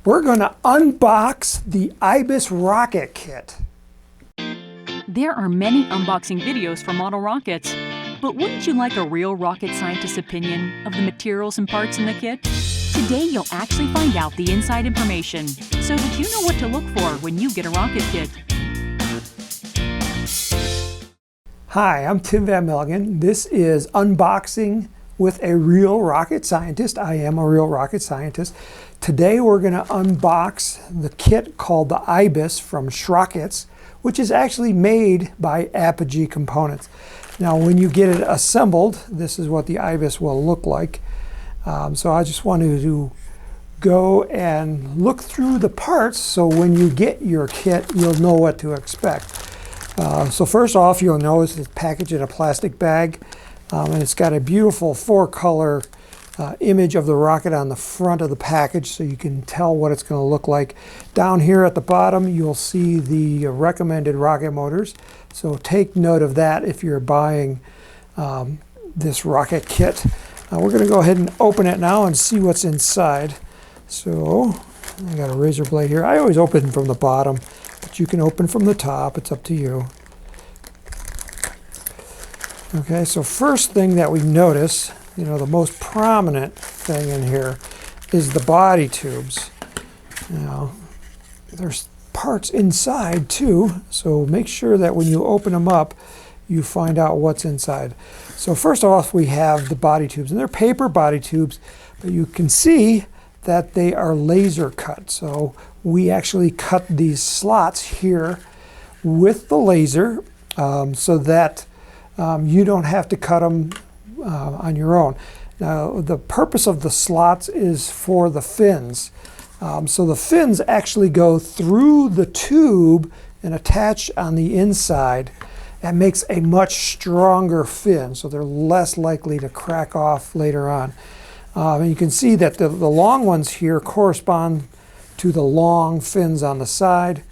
We're going to unbox the Ibis rocket kit. There are many unboxing videos for model rockets, but wouldn't you like a real rocket scientist's opinion of the materials and parts in the kit? Today you'll actually find out the inside information so that you know what to look for when you get a rocket kit. Hi, I'm Tim Van Melgen. This is Unboxing with a Real Rocket Scientist. I am a real rocket scientist. Today we're going to unbox the kit called the Ibis from Schrockets, which is actually made by Apogee components. Now when you get it assembled, this is what the Ibis will look like. So I just wanted to go and look through the parts so when you get your kit, you'll know what to expect. So first off, you'll notice it's packaged in a plastic bag, and it's got a beautiful 4-color image of the rocket on the front of the package so you can tell what it's going to look like. Down here at the bottom, you'll see the recommended rocket motors. So take note of that if you're buying this rocket kit. We're going to go ahead and open it now and see what's inside. So I got a razor blade here. I always open from the bottom, but you can open from the top. It's up to you. Okay, so first thing that we notice, the most prominent thing in here is the body tubes. Now, there's parts inside too, so make sure that when you open them up, you find out what's inside. So first off, we have the body tubes, and they're paper body tubes, but you can see that they are laser cut. So we actually cut these slots here with the laser so that you don't have to cut them on your own. Now the purpose of the slots is for the fins. So the fins actually go through the tube and attach on the inside. That makes a much stronger fin, so they're less likely to crack off later on. And you can see that the long ones here correspond to the long fins on the side.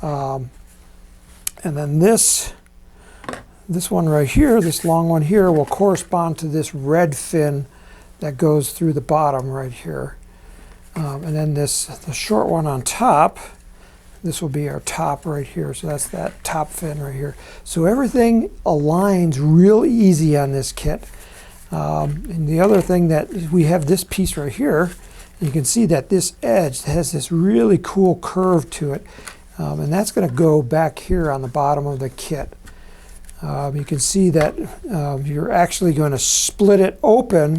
And then this one right here, this long one here, will correspond to this red fin that goes through the bottom right here. And then the short one on top, this will be our top right here. So that's that top fin right here. So everything aligns real easy on this kit. And the other thing that we have this piece right here, you can see that this edge has this really cool curve to it. And that's going to go back here on the bottom of the kit. You can see that you're actually going to split it open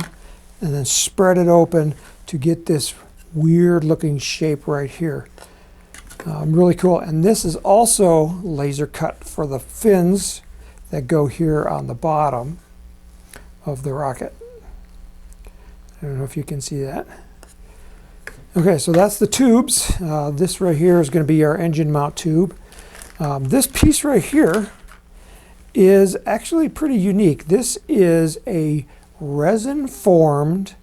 and then spread it open to get this weird looking shape right here. Really cool. And this is also laser cut for the fins that go here on the bottom of the rocket. I don't know if you can see that. Okay, so that's the tubes. This right here is going to be our engine mount tube. This piece right here is actually pretty unique. This is a resin formed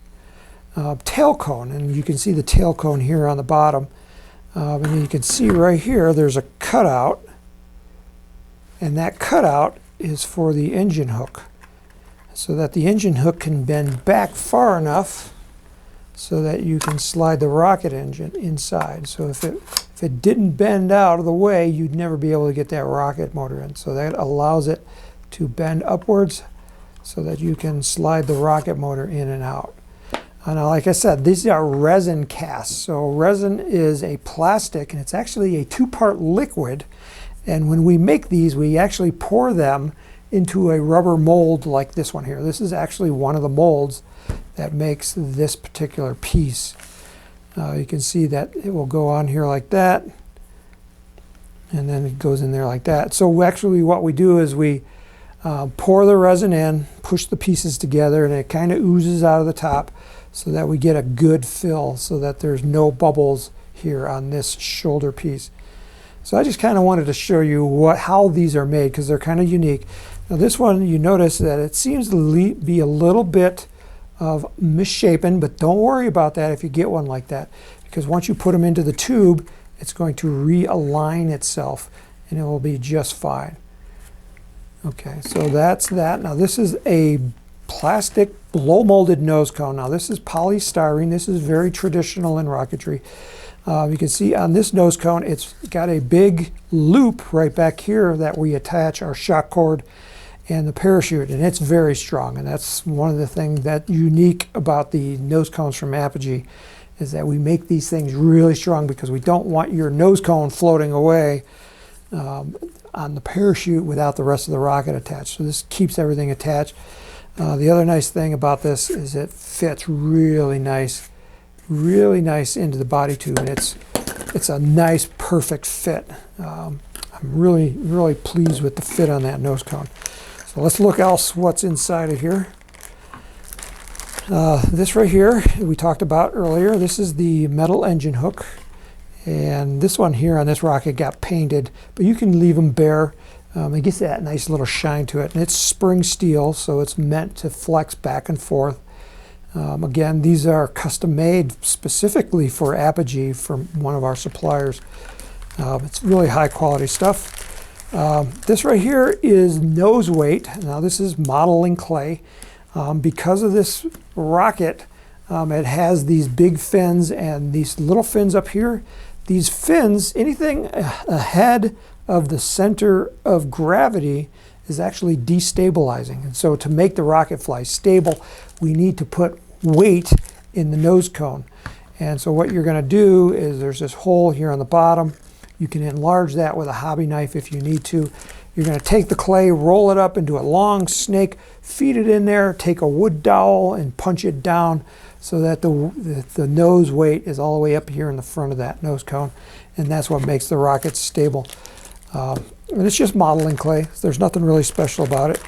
tail cone, and you can see the tail cone here on the bottom. And you can see right here there's a cutout, and that cutout is for the engine hook, so that the engine hook can bend back far enough so that you can slide the rocket engine inside. So if it didn't bend out of the way, you'd never be able to get that rocket motor in. So that allows it to bend upwards so that you can slide the rocket motor in and out. Now, like I said, these are resin casts. So resin is a plastic, and it's actually a 2-part liquid. And when we make these, we actually pour them into a rubber mold like this one here. This is actually one of the molds that makes this particular piece. You can see that it will go on here like that, and then it goes in there like that. So actually what we do is we pour the resin in, push the pieces together, and it kind of oozes out of the top so that we get a good fill so that there's no bubbles here on this shoulder piece. So I just kind of wanted to show you how these are made because they're kind of unique. Now this one, you notice that it seems to be a little bit of misshapen, but don't worry about that if you get one like that, because once you put them into the tube, it's going to realign itself and it will be just fine. Okay, so that's that. Now this is a plastic blow molded nose cone. Now this is polystyrene. This is very traditional in rocketry. You can see on this nose cone, it's got a big loop right back here that we attach our shock cord and the parachute, and it's very strong. And that's one of the things that's unique about the nose cones from Apogee, is that we make these things really strong because we don't want your nose cone floating away on the parachute without the rest of the rocket attached. So this keeps everything attached. The other nice thing about this is it fits really nice into the body tube, and it's a nice, perfect fit. I'm really pleased with the fit on that nose cone. So let's look else what's inside of here. This right here we talked about earlier. This is the metal engine hook, and this one here on this rocket got painted, but you can leave them bare. It gets that nice little shine to it, and it's spring steel, so it's meant to flex back and forth. Again, these are custom made specifically for Apogee from one of our suppliers. It's really high quality stuff. This right here is nose weight. Now this is modeling clay. Because of this rocket, it has these big fins and these little fins up here. These fins, anything ahead of the center of gravity is actually destabilizing. And so to make the rocket fly stable, we need to put weight in the nose cone. And so what you're going to do is there's this hole here on the bottom. You can enlarge that with a hobby knife if you need to. You're going to take the clay, roll it up into a long snake, feed it in there, take a wood dowel and punch it down so that the nose weight is all the way up here in the front of that nose cone. And that's what makes the rocket stable. And it's just modeling clay. There's nothing really special about it.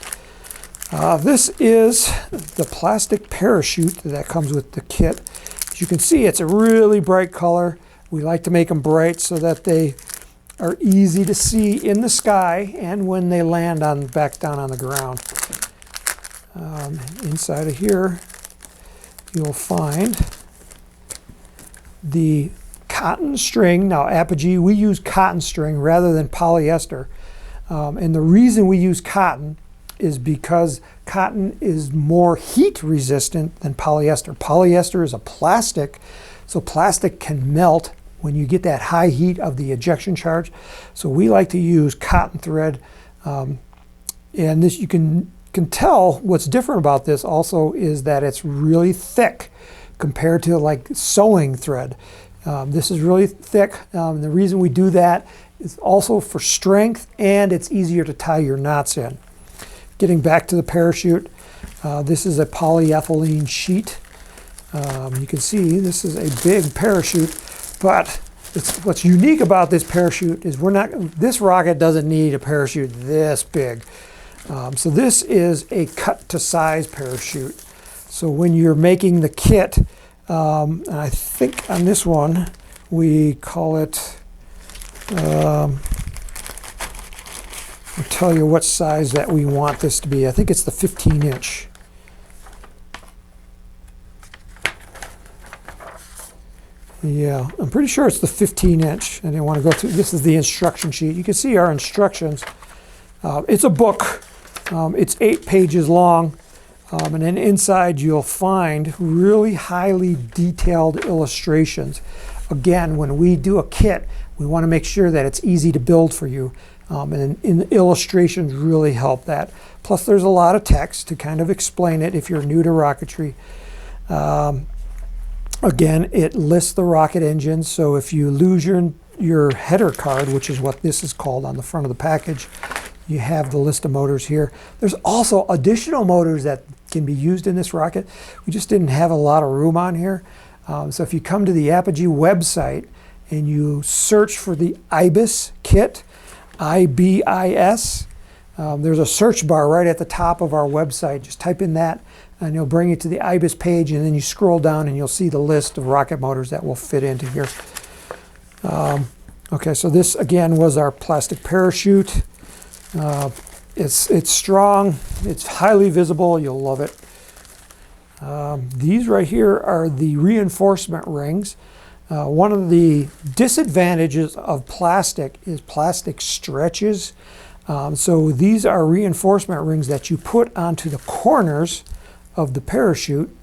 This is the plastic parachute that comes with the kit. As you can see, it's a really bright color. We like to make them bright so that they are easy to see in the sky and when they land back down on the ground. Inside of here, you'll find the cotton string. Now, Apogee, we use cotton string rather than polyester. And the reason we use cotton is because cotton is more heat resistant than polyester. Polyester is a plastic, so plastic can melt when you get that high heat of the ejection charge. So we like to use cotton thread. And this, you can tell what's different about this also is that it's really thick compared to like sewing thread. This is really thick. The reason we do that is also for strength, and it's easier to tie your knots in. Getting back to the parachute, this is a polyethylene sheet. You can see this is a big parachute, but what's unique about this parachute is this rocket doesn't need a parachute this big. So this is a cut to size parachute. So when you're making the kit, and I think on this one we call it, I'll tell you what size that we want this to be. I think it's the 15-inch. Yeah, I'm pretty sure it's the 15-inch. I didn't want to go through. This is the instruction sheet. You can see our instructions. It's a book. It's 8 pages long. And then inside you'll find really highly detailed illustrations. Again, when we do a kit, we want to make sure that it's easy to build for you. And the illustrations really help that. Plus there's a lot of text to kind of explain it if you're new to rocketry. Again, it lists the rocket engine, so if you lose your header card, which is what this is called on the front of the package, you have the list of motors here. There's also additional motors that can be used in this rocket. We just didn't have a lot of room on here. So if you come to the Apogee website and you search for the Ibis kit, IBIS, there's a search bar right at the top of our website. Just type in that and it'll bring you to the Ibis page, and then you scroll down and you'll see the list of rocket motors that will fit into here. Okay, so this again was our plastic parachute. It's strong, it's highly visible, you'll love it. These right here are the reinforcement rings. One of the disadvantages of plastic is plastic stretches. So these are reinforcement rings that you put onto the corners of the parachute.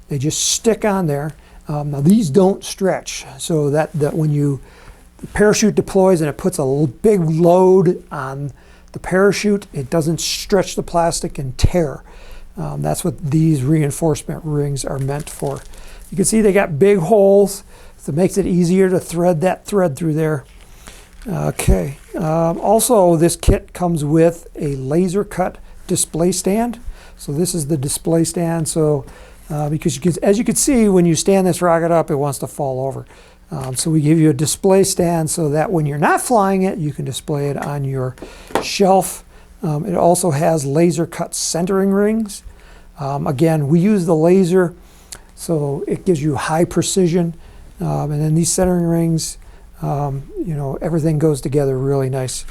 They just stick on there. Now these don't stretch, so that when the parachute deploys and it puts a big load on the parachute, it doesn't stretch the plastic and tear. That's what these reinforcement rings are meant for. You can see they got big holes, so it makes it easier to thread that thread through there. Okay. Also, this kit comes with a laser cut display stand. So this is the display stand. So because as you can see, when you stand this rocket up, it wants to fall over. So we give you a display stand so that when you're not flying it, you can display it on your shelf. It also has laser cut centering rings. Again, we use the laser, so it gives you high precision. And then these centering rings, you know, everything goes together really nice.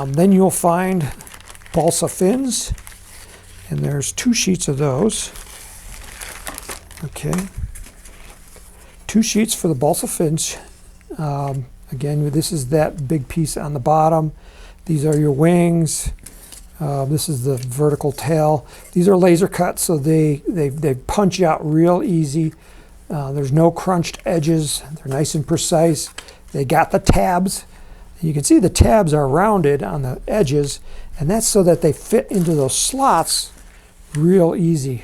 Then you'll find balsa fins, and there's 2 sheets of those. Okay, 2 sheets for the balsa fins. Again, this is that big piece on the bottom. These are your wings. This is the vertical tail. These are laser cut, so they punch out real easy. There's no crunched edges. They're nice and precise. They got the tabs. You can see the tabs are rounded on the edges, and that's so that they fit into those slots real easy.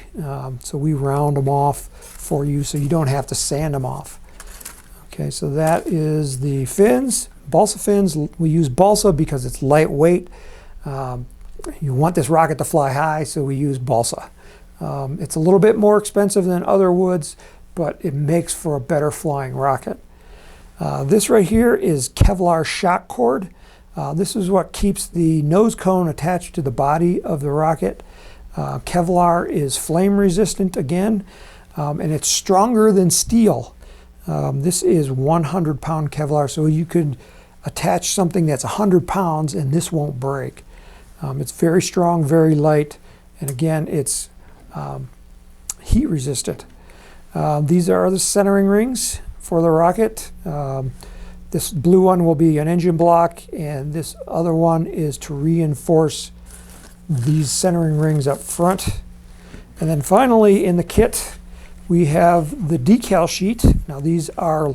So we round them off for you so you don't have to sand them off. Okay, so that is the fins. Balsa fins, we use balsa because it's lightweight. You want this rocket to fly high, so we use balsa. It's a little bit more expensive than other woods, but it makes for a better flying rocket. This right here is Kevlar shock cord. This is what keeps the nose cone attached to the body of the rocket. Kevlar is flame resistant again, and it's stronger than steel. This is 100-pound Kevlar, so you could attach something that's 100 pounds and this won't break. It's very strong, very light, and again, it's heat resistant. These are the centering rings for the rocket. This blue one will be an engine block, and this other one is to reinforce these centering rings up front. And then finally in the kit we have the decal sheet. Now these are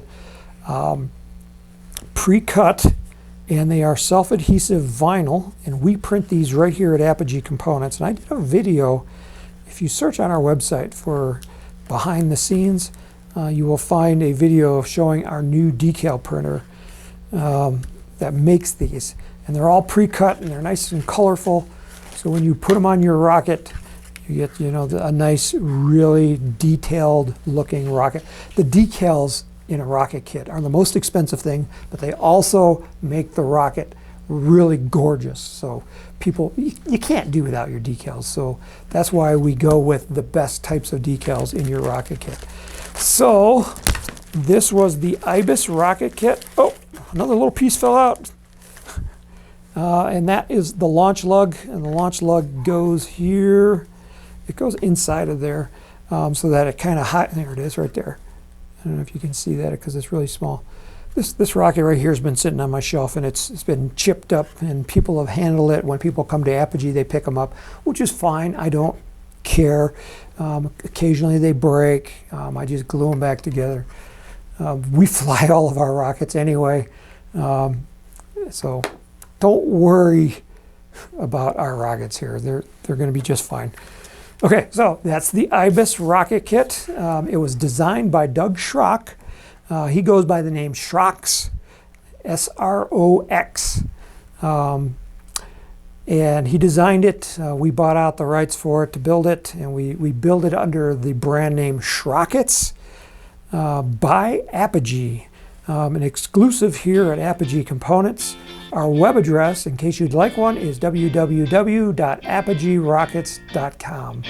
pre-cut, and they are self-adhesive vinyl, and we print these right here at Apogee Components. And I did a video, if you search on our website for behind the scenes, you will find a video showing our new decal printer that makes these. And they're all pre-cut and they're nice and colorful. So when you put them on your rocket, you get, you know, a nice, really detailed looking rocket. The decals in a rocket kit are the most expensive thing, but they also make the rocket really gorgeous. So people, you can't do without your decals. So that's why we go with the best types of decals in your rocket kit. So this was the Ibis rocket kit. Oh, another little piece fell out. And that is the launch lug, and the launch lug goes here. It goes inside of there, so that it kind of there it is right there. I don't know if you can see that because it's really small. This rocket right here has been sitting on my shelf, and it's been chipped up, and people have handled it. When people come to Apogee, they pick them up, which is fine. I don't care. Occasionally they break. I just glue them back together. We fly all of our rockets anyway, so don't worry about our rockets here. They're going to be just fine. Okay, so that's the Ibis rocket kit. It was designed by Doug Schrock. He goes by the name Schrox, S-R-O-X. And he designed it. We bought out the rights for it to build it, and we build it under the brand name Schrockets by Apogee. An exclusive here at Apogee Components. Our web address, in case you'd like one, is www.apogeerockets.com.